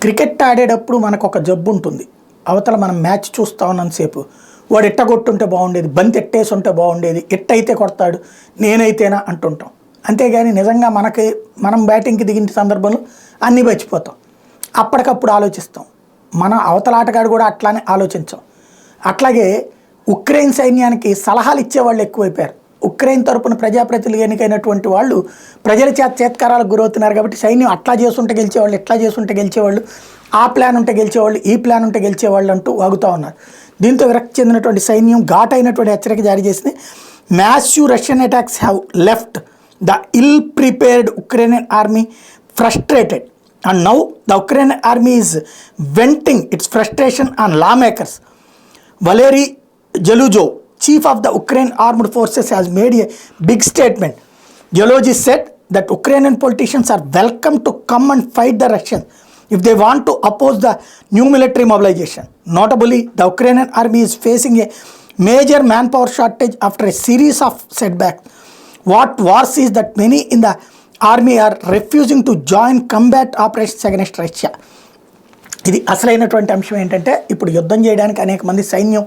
Cricket ఆడేటప్పుడు మనకు ఒక జబ్బు ఉంటుంది. అవతల మనం మ్యాచ్ చూస్తా ఉన్నంతసేపు వాడు ఎట్ట కొట్టుంటే బాగుండేది, బంతి ఎట్టేసి ఉంటే బాగుండేది, ఎట్టయితే కొడతాడు, నేనైతేనా అంటుంటాం. అంతేగాని నిజంగా మనం బ్యాటింగ్కి దిగిన సందర్భంలో అన్నీ మర్చిపోతాం. అప్పటికప్పుడు ఆలోచిస్తాం. మన అవతల ఆటగాడు కూడా అట్లానే ఆలోచించాం. అట్లాగే ఉక్రెయిన్ సైన్యానికి సలహాలు ఇచ్చేవాళ్ళు ఎక్కువైపోయారు. ఉక్రెయిన్ తరపున ప్రజాప్రతినిధులు ఎన్నికైనటువంటి వాళ్ళు ప్రజల చేత్కారాలకు గురవుతున్నారు. కాబట్టి సైన్యం అట్లా చేస్తుంటే గెలిచేవాళ్ళు, ఇట్లా చేస్తుంటే గెలిచేవాళ్ళు, ఆ ప్లాన్ ఉంటే గెలిచేవాళ్ళు, ఈ ప్లాన్ ఉంటే గెలిచేవాళ్ళు అంటూ వాగుతూ ఉన్నారు. దీంతో విరక్తి చెందినటువంటి సైన్యం ఘాటైనటువంటి హెచ్చరిక జారీ చేసింది. Massive Russian attacks have left the ill prepared Ukrainian army frustrated and now the Ukrainian army is venting its frustration on lawmakers. Valery Geluzov, chief of the Ukraine armed forces, has made a big statement. Geluzov said that Ukrainian politicians are welcome to come and fight the Russians if they want to oppose the new military mobilization. Notably, the Ukrainian army is facing a major manpower shortage after a series of setbacks. What worse is that many in the army are refusing to join combat operations against Russia. ఇది అసలైనటువంటి అంశం ఏంటంటే, ఇప్పుడు యుద్ధం చేయడానికి అనేక మంది సైన్యం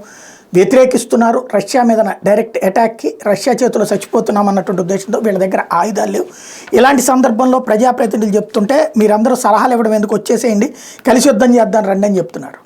వ్యతిరేకిస్తున్నారు. రష్యా మీద డైరెక్ట్ అటాక్కి రష్యా చేతిలో చచ్చిపోతున్నాం అన్నటువంటి ఉద్దేశంతో వీళ్ళ దగ్గర ఆయుధాలు లేవు. ఇలాంటి సందర్భంలో ప్రజాప్రతినిధులు చెప్తుంటే మీరందరూ సలహాలు ఇవ్వడం ఎందుకు, వచ్చేసేయండి, కలిసి యుద్ధం చేద్దాం రండి అని చెప్తున్నారు.